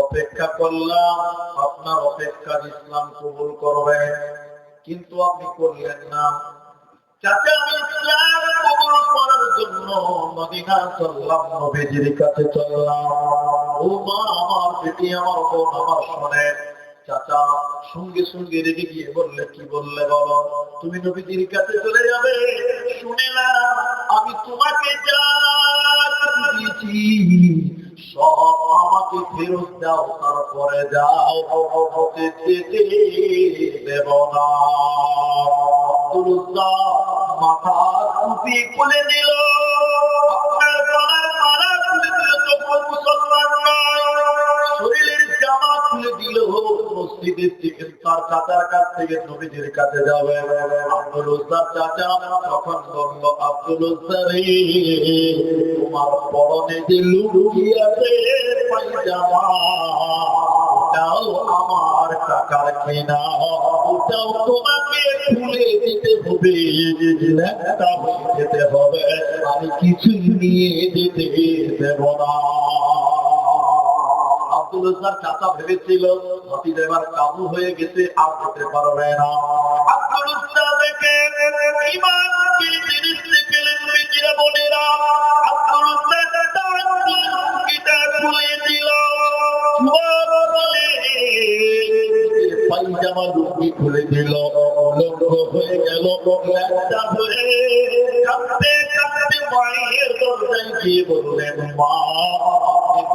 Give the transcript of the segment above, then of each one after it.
অপেক্ষা করলাম, আপনার অপেক্ষার ইসলাম কবুল করবেন, কিন্তু আপনি করলেন না। চাচা আমি ইসলাম কবুল করার জন্য মদিনা চললাম, নবীজির কাছে চললাম। ও মা, আমার বেটি, আমার বোন, আমার শোনে। চাচা সঙ্গে সঙ্গে রেগে গিয়ে বললে, কি বললে বলো? তুমি নবীজির কাছে চলে যাবে? শুনে না, আমি তোমাকে যা দিয়েছি সব আমাকে ফেরত দাও, তারপরে যাও, দেব না। মাথা টুপি খুলে দিল, আপনার গলার মালা খুলে দিল, তখন মুসলমান শরীরের জামা খুলে দিল। মসজিদের থেকে তার চাচার কাছ থেকে নবীজির কাছে যাবে। আব্দুল উজ্জার চাচা তখন বলল, আব্দুল উজ্জা রে, তোমার পরনে যে লুঙ্গি আছে পায়জামা, ওটাও আমার টাকার কেনা, ওটাও তোমাকে খুলে দিতে হবে, লেখটা হয়ে যেতে হবে, আমি কিছু নিয়ে যেতে দেব না। আব্দুল উজ্জার চাচা ভেবেছিল ভাতিজা এবার কাবু হয়ে গেছে, আর যেতে পারবে না। আব্দুল উজ্জা দেখে ঈমান জিনিস দেখলেন বেজিরা বোনেরা, আব্দুল উজ্জা লুঙ্গিটা খুলে দিল, পায়জামা লুঙ্গি খুলে দিল, লঙ্গ হয়ে গেল, লেখটা ধরে কাঁদতে কাঁদতে মায়ের দরজায় গিয়ে বললেন, মা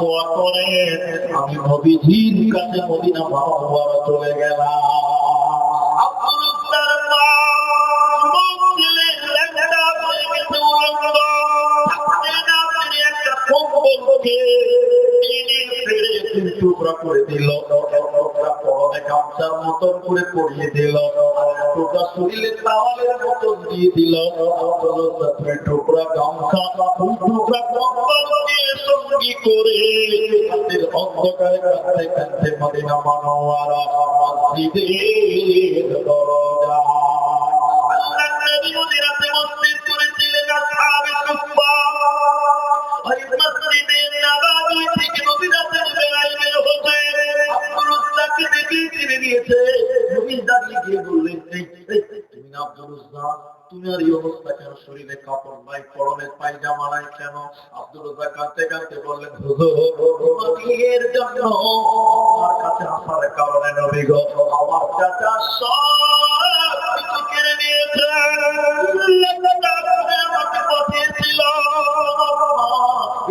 দোয়া করেন, আমি নবীজির কাছে মদিনা মুনাওয়ারা চলে গেলাম। আব্দুল উজ্জার মা যুবক ছিলেন, লেখটা হয়ে গেছে উলঙ্গ, থাকতে না পেরে একটা কম্বলকে টুকরা করে দিল, পরনে গামছার মতন করে পরিয়ে দিল, টুকরা শরীরে তাওয়ালের মতন দিয়ে দিল, টুকরা গামছা, টুকরা কম্বল দিয়ে সঙ্গী করে হাতের অন্ধকারে কাঁদতে কাঁদতে মদিনা মুনাওয়ারা মসজিদের দরজা। আল্লাহর নবী মদিনাতে মসজিদ করেছিলেন আসহাবে সুফফা। ওই মসজিদে নববী থেকে মদিনাতে বের হতে আব্দুল উজ্জাকে দেখে চিনে নিয়েছে। নবী দাঁড়িয়ে গিয়ে বললেন, তুমি না আব্দুল উজ্জা? তুমি আর এই অবস্থা কেন? শরীরে কাপড় নাই, পরনে পায়জামা নাই কেন? আব্দুল উজ্জা কাঁদতে কাঁদতে বললেন, হুজুর এর জন্য আমার কাছে আসার কারণে নবী গো, আমার চাচা সব কিছু কেড়ে নিয়েছে, আমাকে পাঠিয়েছিল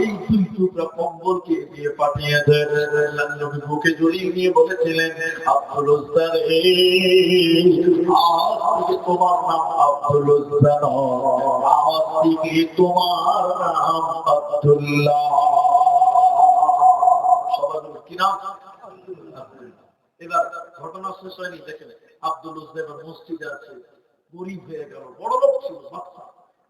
এই দুই টুকরা কম্বলকে দিয়ে পাঠিয়েছে। নবী বুকে জড়িয়ে নিয়ে বলেছিলেন, আব্দুল উজ্জা রে, আজ থেকে তোমার নাম আব্দুল উজ্জা নয়, আজ থেকে তোমার নাম আব্দুল্লাহ। সবাই বলুন কি নাম? এবার ঘটনা শেষ হয়নি, দেখেন আব্দুল উজ্জা এবার মসজিদে আছে, গরিব হয়ে গেল, বড় লোক ছিল বাচ্চা,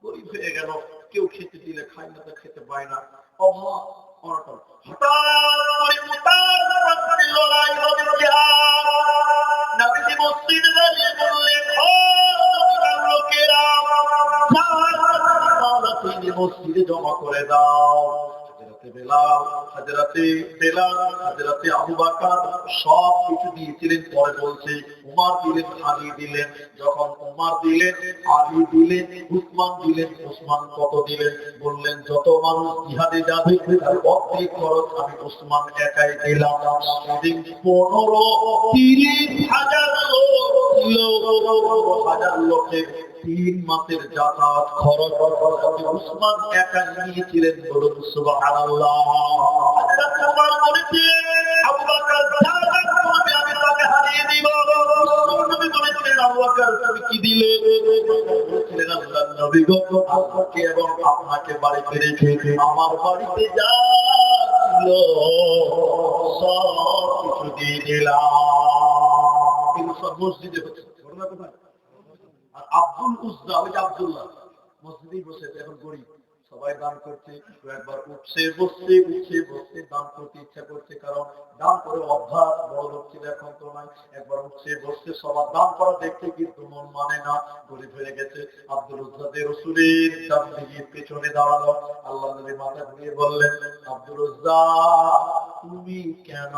গরিব হয়ে গেল, কেউ খেতে দিলে খায় না, খেতে পায় না, অভাব অনটন। হঠাৎ লড়াই হবে, নবীজি মসজিদে দাঁড়িয়ে বললেন, ও লোকেরা, মসজিদে জমা করে দাও। হাজরাতে আবু বকর সব কিছু দিয়েছিলেন, পরে বলছে উমর দিলেন, আলী দিলেন, যখন উমর দিলেন, আলী দিলেন, উসমান দিলেন, উসমান কত দিলেন? বললেন যত মানুষ জিহাদে যাবে তার অর্ধেক খরচ আমি উসমান একাই দিলাম। সেদিন 15,000 লোকের 3 মাসের যাতায়াত খরচ উসমান একা নিয়েছিলেন। বলুন সুবহানাল্লাহ। হযরত ওমর বলেছিলেন, আবু বকর আমি তাকে হারিয়ে দিব। নবী বলেছিলেন, আবু বকর তুমি কি দিলে? বলেছিলেন, আল্লাহর নবী গো, আপনাকে এবং আপনাকে বাড়িতে রেখে আমার বাড়িতে যা ছিল সব কিছু দিয়ে দিলাম। কিন্তু সব মসজিদে হচ্ছে, ঘটনা কোথায়? আর আব্দুল উজ্জা, ওই যে আব্দুল্লাহ মসজিদেই বসেছে, এখন গরিব, সবাই দান করছে, একবার উঠছে বসছে দান করতে ইচ্ছা করছে, কারণ দান করে অভ্যাস, বড় লোক ছিল, এখন তো নাই। একবার উঠছে বসছে, সবার দান করা দেখতে কিন্তু মন মানে না, গরিব হয়ে গেছে। আব্দুল উজ্জাদের রাসূলের দান দিয়ে পেছনে দাঁড়ালো। আল্লাহ নবী মাথা ঘুরিয়ে বললেন, আব্দুল উজ্জা তুমি কেন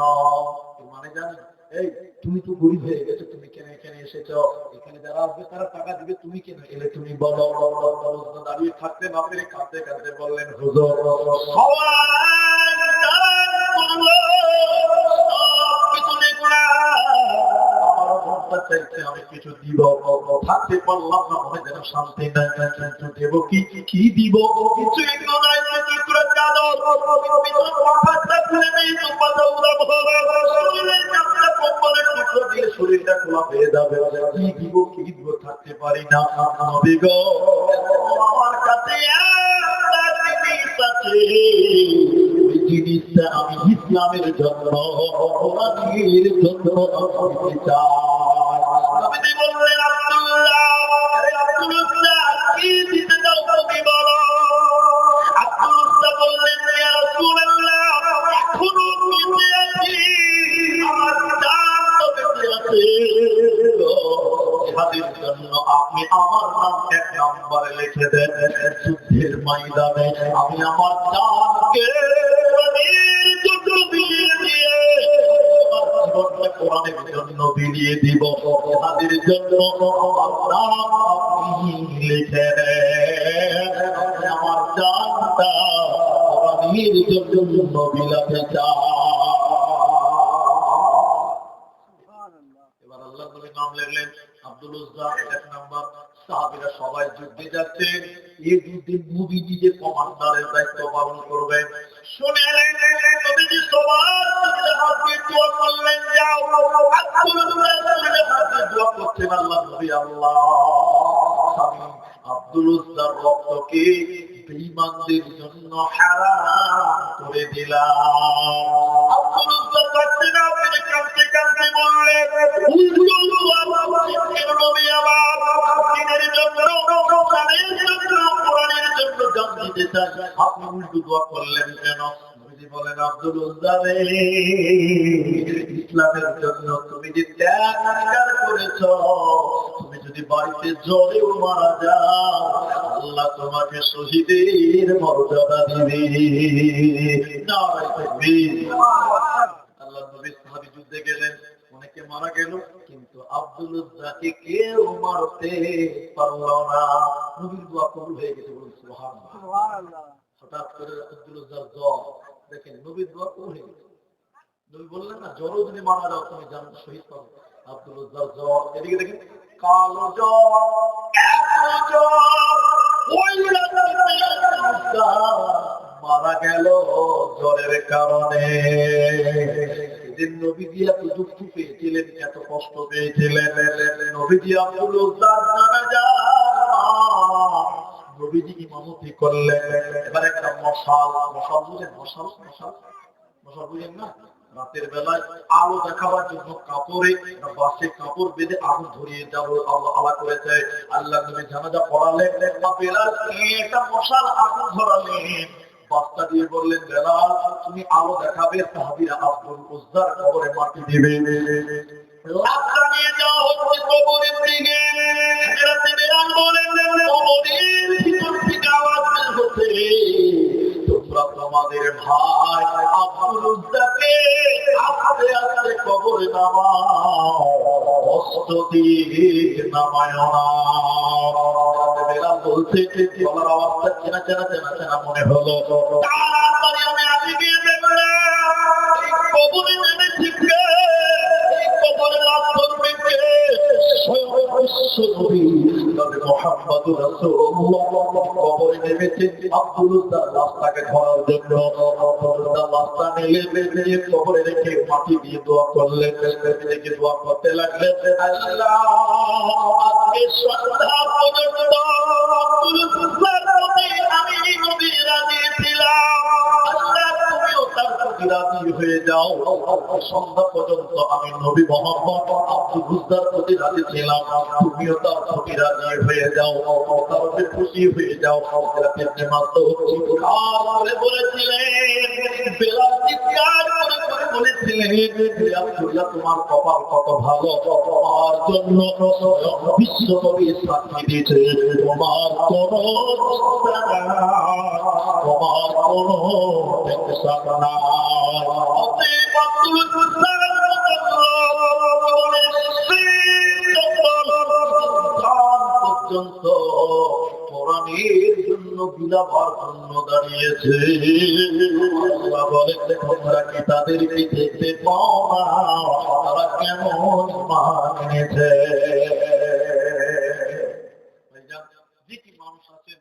মানে জানি এই তুমি তো গরিব হয়ে গেছো, তুমি কেন এখানে এসেছো? এখানে যারা আসবে তারা টাকা দিবে, তুমি কেন এলে? তুমি বলো। দাঁড়িয়ে থাকতে না পেরে কাঁদতে কাঁদতে বললেন, হুজুর আমি কিছু দিব, থাকতে পারলাম না, মনে যেন শান্তি নাই, কিন্তু দেব কি দিব? কিছু এগুলো নাই, টুকরো চাদর মাথাটা খুলে নেই, দুপাটা উড়াবো, শরীরের চাপটা কম্বলের টুকরো দিয়ে শরীরটা খোলা হয়ে যাবে, কি দিব থাকতে পারি না। নবী গো, আমার কাছে একটা জিনিস আছে, ওই জিনিসটা আমি ইসলামের জন্য, ওনাদের জন্য আমি চাই। নবী বললেন, আব্দুল্লাহ কি দিতে চাও তুমি বলো? আব্দুল্লাহ বললেন, ইয়া রাসূলুল্লাহ, এখনো বেঁচে আছি, আমার জান তো বেঁচে আছে, জিহাদের জন্য আপনি আমার নাম 1 নম্বরে লিখে দেন, যুদ্ধের ময়দানে আমি আমার জানকে বিলিয়ে দিয়ে জীবনটা কোরআনের জন্য বিলিয়ে দিব, জিহাদের জন্য আমার নাম আপনি লিখে দেন, আমার জানটা কোরআনের জন্য বিলাতে চাই। এবার আল্লাহ নবী নাম লিখলেন আব্দুল উজ্জা 1 নম্বর। সাহাবীরা সবাই যুদ্ধে যাচ্ছেন, এই যুদ্ধে নবী নিজে কমান্ডারের দায়িত্ব পালন করবেন। শুনেলেন নবীজি সবার হাতে দোয়া করলেন, যাও আব্দুল উজ্জার হাতে দোয়া করছেন, আল্লাহ নবী, আল্লাহ আমি আব্দুল উজ্জার রক্তকে বেঈমানদের জন্য হারাম করে দিলাম। আব্দুল উজ্জা কাঁদতে না পেরে কাঁদতে কাঁদতে বললেন, নবী আমার দিনের জন্য, কোরআনের জন্য, কোরআনের জন্য জান দিতে চাই, আপনি উল্টো দোয়া করলেন কেন? নবীজি বলেন, আব্দুল উজ্জা রে, ইসলামের জন্য তুমি যে ত্যাগ স্বীকার করেছ, তুমি যদি বাড়িতে জ্বরেও মারা যাও, আল্লাহ তোমাকে শহীদের মর্যাদা দিবে। নারায়ে তাকবীর। আল্লাহ নবী সাহাবী যুদ্ধে গেলেন, অনেকে মারা গেল, কিন্তু আব্দুল উজ্জাকে কেউ মারতে পারল না। নবীর দোয়া কবুল হয়ে গেছে, বলুন সুবহানাল্লাহ। হঠাৎ করে আব্দুল উজ্জার জ্বর, দেখেন নবীর দোয়া কবুল হয়ে গেছে। নবী বললেন না, জ্বরও যদি মারা যাও তুমি জান্নাত শহীদ পাবে। আব্দুল উজ্জার জ্বর, এদিকে দেখেন কালো জ্বর, এত জ্বর, ওই রাতে মারা গেল জ্বরের কারণে। যেদিন নবীজি এত দুঃখ পেয়েছিলেন, এত কষ্ট পেয়েছিলেন, নবীজি আব্দুল উজ্জার জানাজা নবীজি ইমামতি করলেন। এবার একটা মশাল বুঝেন, মশাল বুঝেন না? রাতের বেলায় আলো দেখাবার জন্য কাপড়ে বাসে কাপড় বেঁধে আগুন ধরিয়ে যাবো আল্লাহ করেছে। আল্লাহ নবী জানাজা পড়ালেন, বেলাল একটা মশাল আগুন ধরালেন, বাস্তা দিয়ে বললেন, বেলাল তুমি আলো দেখাবে, সাহাবীরা আব্দুল উজ্জার কবরে মাটি দিবে। লাশটা নিয়ে যাওয়া হচ্ছে কবরের দিকে। বেলাল বলেন, কবরের ভিতর থেকে আওয়াজ বের হচ্ছে, তোমরা তোমাদের ভাই আব্দুল উজ্জাকে আস্তে আস্তে কবরে নামাও, কষ্ট দিয়ে নামায় না। বেলাল বলছে, গলার আওয়াজটা চেনা চেনা চেনা চেনা মনে হলো। তাড়াতাড়ি আমি আগে গিয়ে দেখলাম কবরে নেমেছি কে, কবরে লাশ ধরবে কে? স্বয়ং বিশ্বনবী মুহাম্মদুর রাসূলুল্লাহ কবরে নেমেছে আব্দুল উজ্জার লাশটাকে ধরার জন্য। আব্দুল উজ্জার লাশটা নিয়ে কবরে রেখে মাটি দিয়ে দোয়া করলেন, রেখে দোয়া করতে লাগলেন, আল্লাহ আজকে সন্ধ্যা পর্যন্ত আব্দুল উজ্জার প্রতি আমি নবী রাজি ছিলাম, আল্লাহ তুমিও তার প্রতি রাজি হয়ে যাও। সন্ধ্যা পর্যন্ত আমি নবী মুহাম্মদ আব্দুল উজ্জার প্রতি রাজি ছিলাম, তুমিও তার প্রতি রাজি হয়ে যাও, তার প্রতি খুশি হয়ে যাও। রাতে নামাজ তো হচ্ছে, আর বলেছিলেন, বেলাল চিৎকার করে বলেছিলেন, তোমার কপাল কত ভালো, তোমার জন্য বিশ্ব নবী সাক্ষী দিয়েছে, তোমার কোনো টেনশন নাই। পর্যন্ত কোরআনের জন্য বিলাবার জন্য দাঁড়িয়েছে। আল্লাহ বলেন, তোমরা কি তাদেরকে দেখতে পাও না তারা কেমন ঈমান এনেছে? যে কি মানুষ আছেন